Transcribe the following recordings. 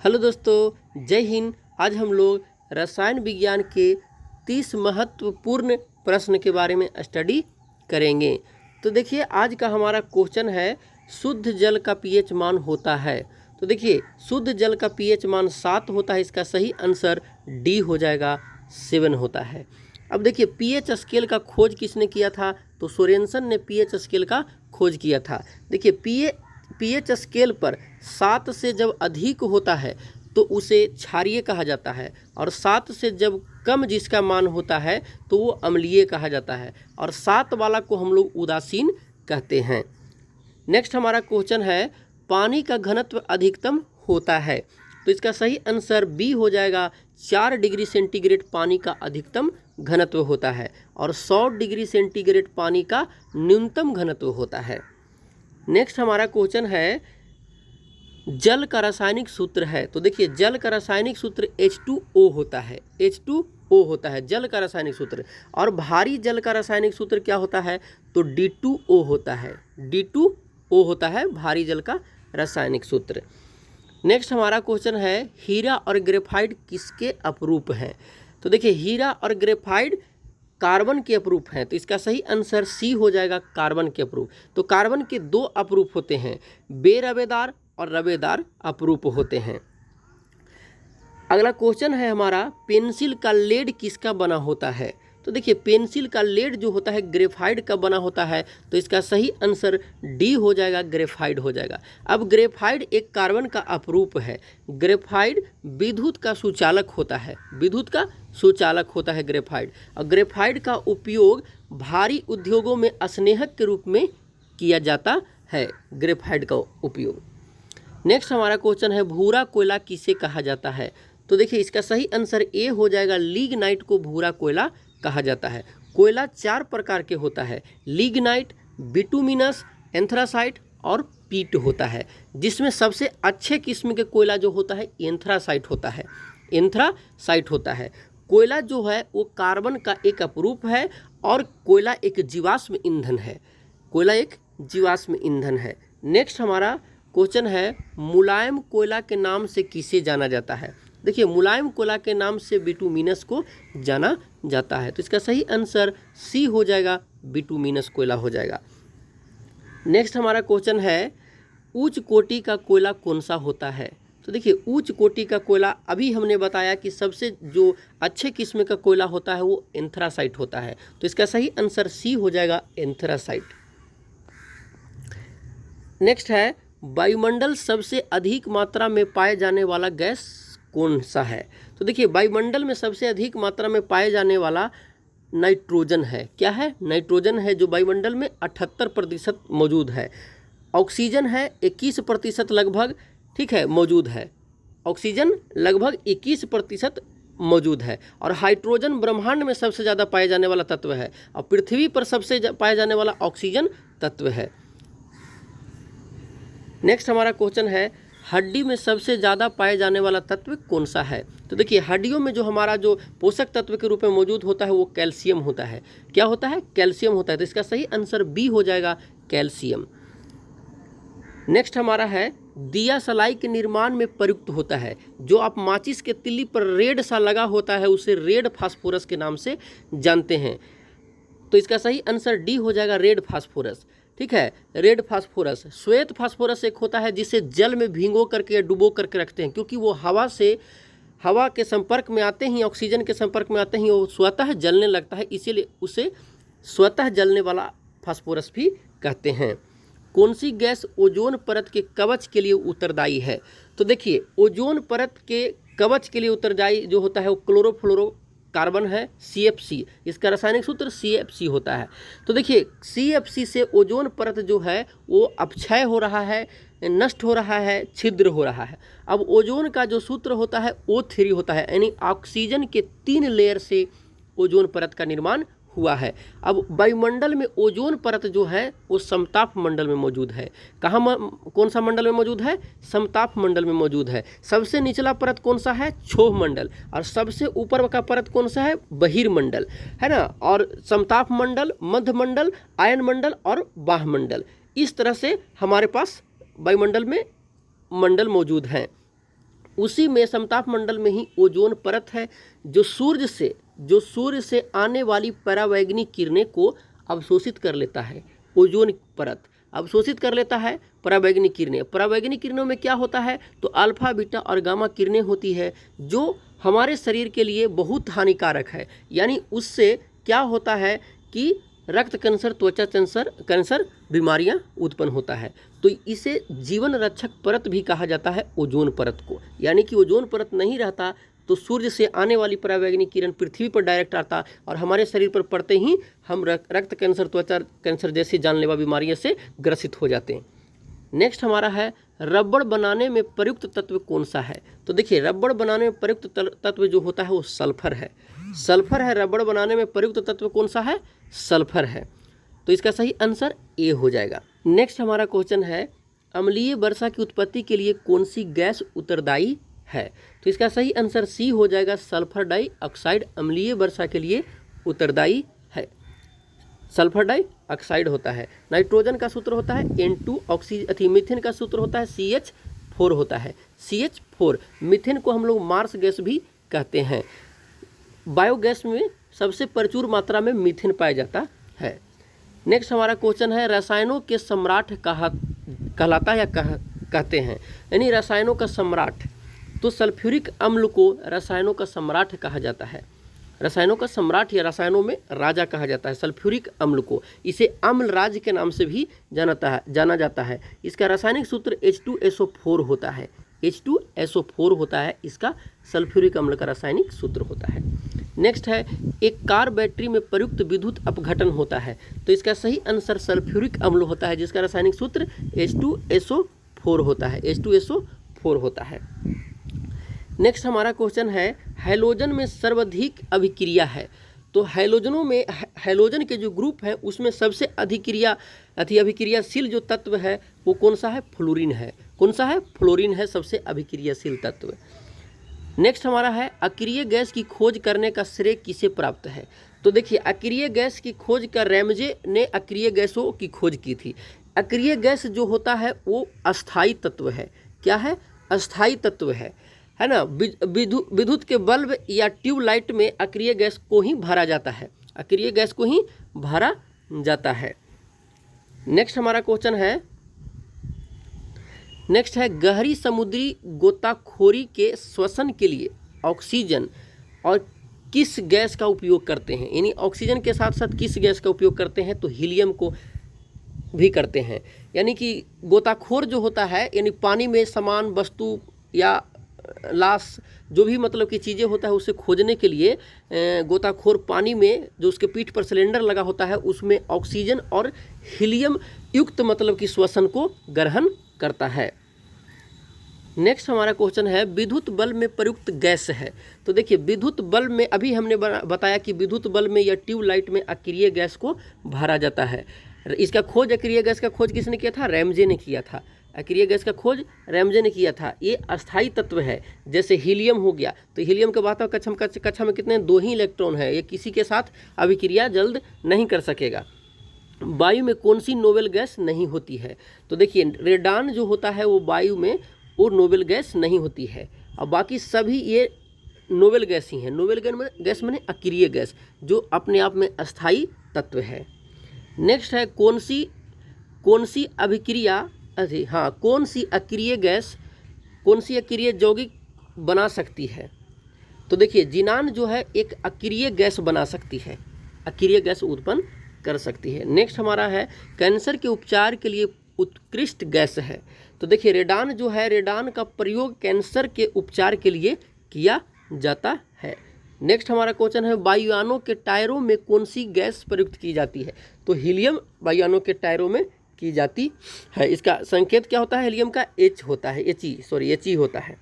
Hello दोस्तों, जय हिंद। आज हम लोग रसायन विज्ञान के 30 महत्वपूर्ण प्रश्न के बारे में स्टडी करेंगे। तो देखिए, आज का हमारा क्वेश्चन है शुद्ध जल का पीएच मान होता है। तो देखिए, शुद्ध जल का पीएच मान 7 होता है। इसका सही आंसर डी हो जाएगा, 7 होता है। अब देखिए, पीएच स्केल का खोज किसने किया था? तो सोरेनसन ने पीएच स्केल का खोज किया था। देखिए, पीएच स्केल पर 7 से जब अधिक होता है तो उसे क्षारीय कहा जाता है, और 7 से जब कम जिसका मान होता है तो वो अम्लीय कहा जाता है, और 7 वाला को हम लोग उदासीन कहते हैं। नेक्स्ट हमारा क्वेश्चन है, पानी का घनत्व अधिकतम होता है। तो इसका सही आंसर बी हो जाएगा, 4 डिग्री सेंटीग्रेड पानी का अधिकतम घनत्व होता है, और 100 डिग्री सेंटीग्रेड पानी का न्यूनतम घनत्व होता है। नेक्स्ट हमारा क्वेश्चन है, जल का रासायनिक सूत्र है। तो देखिए, जल का रासायनिक सूत्र H2O होता है। H2O होता है जल का रासायनिक सूत्र। और भारी जल का रासायनिक सूत्र क्या होता है? तो D2O होता है। D2O होता है भारी जल का रासायनिक सूत्र। नेक्स्ट हमारा क्वेश्चन है, हीरा और ग्रेफाइट किसके अपरूप हैं? तो देखिए, हीरा और ग्रेफाइट कार्बन के अपरूप हैं। तो इसका सही आंसर सी हो जाएगा, कार्बन के अपरूप। तो कार्बन के 2 अपरूप होते हैं, बेरवेदार और रवेदार अपरूप होते हैं। अगला क्वेश्चन है हमारा, पेंसिल का लेड किसका बना होता है? तो देखिए, पेंसिल का लेड जो होता है ग्रेफाइट का बना होता है। तो इसका सही आंसर डी हो जाएगा, ग्रेफाइट हो जाएगा। अब ग्रेफाइट एक कार्बन का अपरूप है। ग्रेफाइट विद्युत का सुचालक होता है, विद्युत का सुचालक होता है ग्रेफाइट। और ग्रेफाइट का उपयोग भारी उद्योगों में स्नेहक के रूप में किया जाता है, ग्रेफाइट का उपयोग। नेक्स्ट हमारा क्वेश्चन है, भूरा कोयला किसे कहा जाता है? तो देखिए, इसका सही आंसर ए हो जाएगा, लिग्नाइट को भूरा कोयला कहा जाता है। कोयला 4 प्रकार के होता है, लिग्नाइट, बिटुमिनस, एंथ्रासाइट और पीट होता है, जिसमें सबसे अच्छे किस्म के कोयला जो होता है एंथ्रासाइट होता है। एंथ्रासाइट होता है। कोयला जो है वो कार्बन का एक अपरूप है, और कोयला एक जीवाश्म ईंधन है। कोयला एक जीवाश्म ईंधन है। नेक्स्ट हमारा क्वेश्चन है, मुलायम कोयला के नाम से किसे जाना जाता है? देखिए, मुलायम कोयला के नाम से बिटुमिनस को जाना जाता है। तो इसका सही आंसर सी हो जाएगा, बिटुमिनस कोयला हो जाएगा। नेक्स्ट हमारा क्वेश्चन है, उच्च कोटि का कोयला कौन सा होता है? तो देखिए, उच्च कोटि का कोयला अभी हमने बताया कि सबसे जो अच्छे किस्म का कोयला होता है वो एंथ्रासाइट होता है। तो इसका सही आंसर सी हो जाएगा, एंथ्रासाइट। नेक्स्ट है, वायुमंडल सबसे अधिक मात्रा में पाए जाने वाला गैस कौन सा है? तो देखिए, वायुमंडल में सबसे अधिक मात्रा में पाए जाने वाला नाइट्रोजन है। क्या है? नाइट्रोजन है, जो वायुमंडल में 78% मौजूद है। ऑक्सीजन है 21% लगभग, ठीक है, मौजूद है। ऑक्सीजन लगभग 21% मौजूद है। और हाइड्रोजन ब्रह्मांड में सबसे ज़्यादा पाए जाने वाला तत्व है, और पृथ्वी पर सबसे पाए जाने वाला ऑक्सीजन तत्व है। नेक्स्ट हमारा क्वेश्चन है, हड्डी में सबसे ज़्यादा पाए जाने वाला तत्व कौन सा है? तो देखिए, हड्डियों में जो हमारा जो पोषक तत्व के रूप में मौजूद होता है वो कैल्शियम होता है। क्या होता है? कैल्शियम होता है। तो इसका सही आंसर बी हो जाएगा, कैल्शियम। नेक्स्ट हमारा है, दिया सलाई के निर्माण में प्रयुक्त होता है। जो आप माचिस के तिल्ली पर रेड सा लगा होता है उसे रेड फास्फोरस के नाम से जानते हैं। तो इसका सही आंसर डी हो जाएगा, रेड फास्फोरस। ठीक है, रेड फास्फोरस। श्वेत फास्फोरस एक होता है जिसे जल में भिगो करके या डुबो करके रखते हैं, क्योंकि वो हवा के संपर्क में आते ही, ऑक्सीजन के संपर्क में आते ही वो स्वतः जलने लगता है, इसीलिए उसे स्वतः जलने वाला फास्फोरस भी कहते हैं। कौन सी गैस ओजोन परत के कवच के लिए उत्तरदायी है? तो देखिए, ओजोन परत के कवच के लिए उत्तरदायी जो होता है वो क्लोरोफ्लोरो कार्बन है, CFC। इसका रासायनिक सूत्र CFC होता है। तो देखिए, CFC से ओजोन परत जो है वो अपक्षय हो रहा है, नष्ट हो रहा है, छिद्र हो रहा है। अब ओजोन का जो सूत्र होता है O3 होता है, यानी ऑक्सीजन के 3 लेयर से ओजोन परत का निर्माण हुआ है। अब वायुमंडल में ओजोन परत जो है वो समताप मंडल में मौजूद है। कौन सा मंडल में मौजूद है? समताप मंडल में मौजूद है। सबसे निचला परत कौन सा है? क्षोभ मंडल। और सबसे ऊपर का परत कौन सा है? बहिर्मंडल, है ना। और समताप मंडल, मध्य मंडल, आयन मंडल और बाह्य मंडल, इस तरह से हमारे पास वायुमंडल में मंडल मौजूद हैं। उसी में समताप मंडल में ही ओजोन परत है जो सूर्य से आने वाली परावैंगनी किरणें को अवशोषित कर लेता है। ओजोन परत अवशोषित कर लेता है परावैंगनी किरणें। परावैंगनी किरणों में क्या होता है, तो अल्फा बीटा और गामा किरणें होती है जो हमारे शरीर के लिए बहुत हानिकारक है। यानी उससे क्या होता है कि रक्त कैंसर, त्वचा कैंसर बीमारियां उत्पन्न होता है। तो इसे जीवन रक्षक परत भी कहा जाता है ओजोन परत को। यानी कि ओजोन परत नहीं रहता तो सूर्य से आने वाली परावैंगनी किरण पृथ्वी पर डायरेक्ट आता और हमारे शरीर पर पड़ते ही हम रक्त कैंसर, त्वचा कैंसर जैसी जानलेवा बीमारियों से ग्रसित हो जाते हैं। नेक्स्ट हमारा है रबड़ बनाने में प्रयुक्त तत्व कौन सा है। तो देखिए रबड़ बनाने में प्रयुक्त तत्व जो होता है वो सल्फर है। सल्फर है रबड़ बनाने में प्रयुक्त तत्व कौन सा है, सल्फर है। तो इसका सही आंसर ए हो जाएगा। नेक्स्ट हमारा क्वेश्चन है अम्लीय वर्षा की उत्पत्ति के लिए कौन सी गैस उत्तरदायी है। तो इसका सही आंसर सी हो जाएगा, सल्फर डाइऑक्साइड अम्लीय वर्षा के लिए उत्तरदायी है। सल्फर डाइऑक्साइड होता है। नाइट्रोजन का सूत्र होता है N2, मीथेन का सूत्र होता है CH4 होता है, CH4। मीथेन को हम लोग मार्स गैस भी कहते हैं। बायोगैस में सबसे प्रचुर मात्रा में मीथेन पाया जाता है। नेक्स्ट हमारा क्वेश्चन है रसायनों के सम्राट कहलाता है या कहते हैं, यानी रसायनों का सम्राट। तो सल्फ्यूरिक अम्ल को रसायनों का सम्राट कहा जाता है। रसायनों का सम्राट या रसायनों में राजा कहा जाता है सल्फ्यूरिक अम्ल को। इसे अम्ल राज के नाम से भी जाना जाता है। इसका रासायनिक सूत्र H2SO4 होता है। H2SO4 होता है इसका सल्फ्यूरिक अम्ल का रासायनिक सूत्र होता है। नेक्स्ट है एक कार बैटरी में प्रयुक्त विद्युत अपघटन होता है। तो इसका सही आंसर सल्फ्यूरिक अम्ल होता है जिसका रासायनिक सूत्र H2SO4 होता है, H2SO4 होता है। नेक्स्ट हमारा क्वेश्चन है हैलोजन में सर्वाधिक अभिक्रिया है। तो हैलोजन के जो ग्रुप है उसमें सबसे अभिक्रियाशील जो तत्व है वो कौन सा है, फ्लोरीन है। कौन सा है, फ्लोरीन है सबसे अभिक्रियाशील तत्व। नेक्स्ट हमारा है अक्रिय गैस की खोज करने का श्रेय किसे प्राप्त है। तो देखिए अक्रिय गैस की खोज का रैमजे ने अक्रिय गैसों की खोज की थी। अक्रिय गैस जो होता है वो अस्थायी तत्व है। क्या है, अस्थायी तत्व है ना। विद्युत के बल्ब या ट्यूबलाइट में अक्रिय गैस को ही भरा जाता है, अक्रिय गैस को ही भरा जाता है। नेक्स्ट हमारा क्वेश्चन है गहरी समुद्री गोताखोरी के श्वसन के लिए ऑक्सीजन और किस गैस का उपयोग करते हैं। यानी ऑक्सीजन के साथ साथ किस गैस का उपयोग करते हैं, तो हीलियम को भी करते हैं। यानी कि गोताखोर जो होता है यानी पानी में सामान, वस्तु या लाश जो भी मतलब की चीज़ें होता है उसे खोजने के लिए गोताखोर पानी में जो उसके पीठ पर सिलेंडर लगा होता है उसमें ऑक्सीजन और हीलियम युक्त मतलब की श्वसन को ग्रहण करता है। नेक्स्ट हमारा क्वेश्चन है विद्युत बल्ब में प्रयुक्त गैस है। तो देखिए विद्युत बल्ब में अभी हमने बताया कि विद्युत बल्ब में या ट्यूबलाइट में अक्रिय गैस को भरा जाता है। इसका खोज अक्रिय गैस का खोज किसने किया था, रैमजे ने किया था। अक्रिय गैस का खोज रैमजे ने किया था। ये अस्थायी तत्व है, जैसे हीलियम हो गया। तो हीलियम के वातावरण कक्षा में कितने, 2 ही इलेक्ट्रॉन है। ये किसी के साथ अभिक्रिया जल्द नहीं कर सकेगा। वायु में कौन सी नोबेल गैस नहीं होती है। तो देखिए रेडान जो होता है वो वायु में वो नोबेल गैस नहीं होती है, और बाकी सभी ये नोबेल गैस ही हैं। नोबेल गैस माने अक्रिय गैस जो अपने आप में अस्थायी तत्व है। नेक्स्ट है कौन सी अक्रिय यौगिक बना सकती है। तो देखिए जिनान जो है एक अक्रिय गैस बना सकती है, अक्रिय गैस उत्पन्न कर सकती है। नेक्स्ट हमारा है कैंसर के उपचार के लिए उत्कृष्ट गैस है। तो देखिए रेडान जो है, रेडान का प्रयोग कैंसर के उपचार के लिए किया जाता है। नेक्स्ट हमारा क्वेश्चन है वायुयानों के टायरों में कौन सी गैस प्रयुक्त की जाती है। तो हीलियम वायुयानों के टायरों में की जाती है। इसका संकेत क्या होता है, हीलियम का H होता है, He होता है।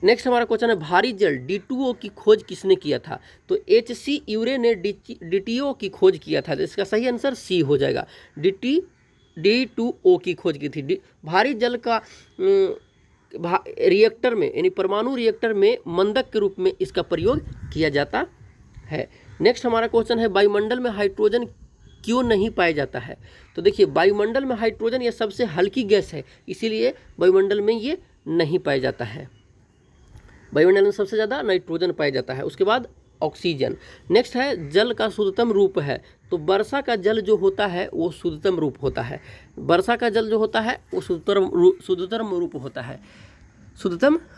नेक्स्ट हमारा क्वेश्चन है भारी जल D2O की खोज किसने किया था। तो HC यूरे ने DTO की खोज किया था। तो इसका सही आंसर C हो जाएगा, D2O की खोज की थी। भारी जल का रिएक्टर में यानी परमाणु रिएक्टर में मंदक के रूप में इसका प्रयोग किया जाता है। नेक्स्ट हमारा क्वेश्चन है वायुमंडल में हाइड्रोजन क्यों नहीं पाया जाता है। तो देखिए वायुमंडल में हाइड्रोजन ये सबसे हल्की गैस है, इसीलिए वायुमंडल में ये नहीं पाया जाता है। वायुमंडल में सबसे ज़्यादा नाइट्रोजन पाया जाता है। उसके बाद ऑक्सीजन। नेक्स्ट है जल का शुद्धतम रूप है, तो वर्षा का जल जो होता है वो शुद्धतम रूप होता है। वर्षा का जल जो होता है वो शुद्धतम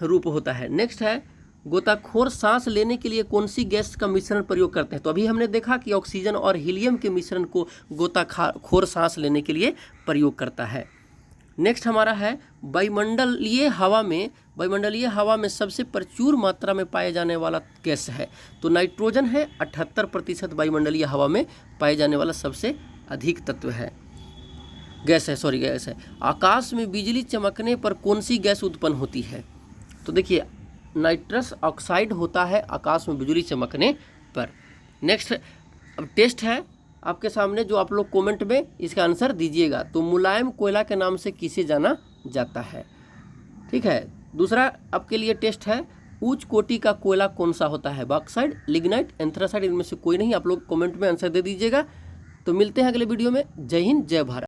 रूप होता है। नेक्स्ट है गोताखोर सांस लेने के लिए कौन सी गैस का मिश्रण प्रयोग करते हैं, तो अभी हमने देखा कि ऑक्सीजन और हीलियम के मिश्रण को गोताखोर सांस लेने के लिए प्रयोग करता है। नेक्स्ट हमारा है वायुमंडलीय हवा में सबसे प्रचुर मात्रा में पाए जाने वाला गैस है, तो नाइट्रोजन है। 78% वायुमंडलीय हवा में पाए जाने वाला सबसे अधिक तत्व है, गैस है। आकाश में बिजली चमकने पर कौन सी गैस उत्पन्न होती है, तो देखिए नाइट्रस ऑक्साइड होता है आकाश में बिजली चमकने पर। नेक्स्ट अब टेस्ट है आपके सामने, जो आप लोग कमेंट में इसका आंसर दीजिएगा। तो मुलायम कोयला के नाम से किसे जाना जाता है, ठीक है। दूसरा आपके लिए टेस्ट है, उच्च कोटि का कोयला कौन सा होता है, बॉक्साइड, लिग्नाइट, एंथ्रासाइड, इनमें से कोई नहीं। आप लोग कमेंट में आंसर दे दीजिएगा। तो मिलते हैं अगले वीडियो में। जय हिंद, जय भारत।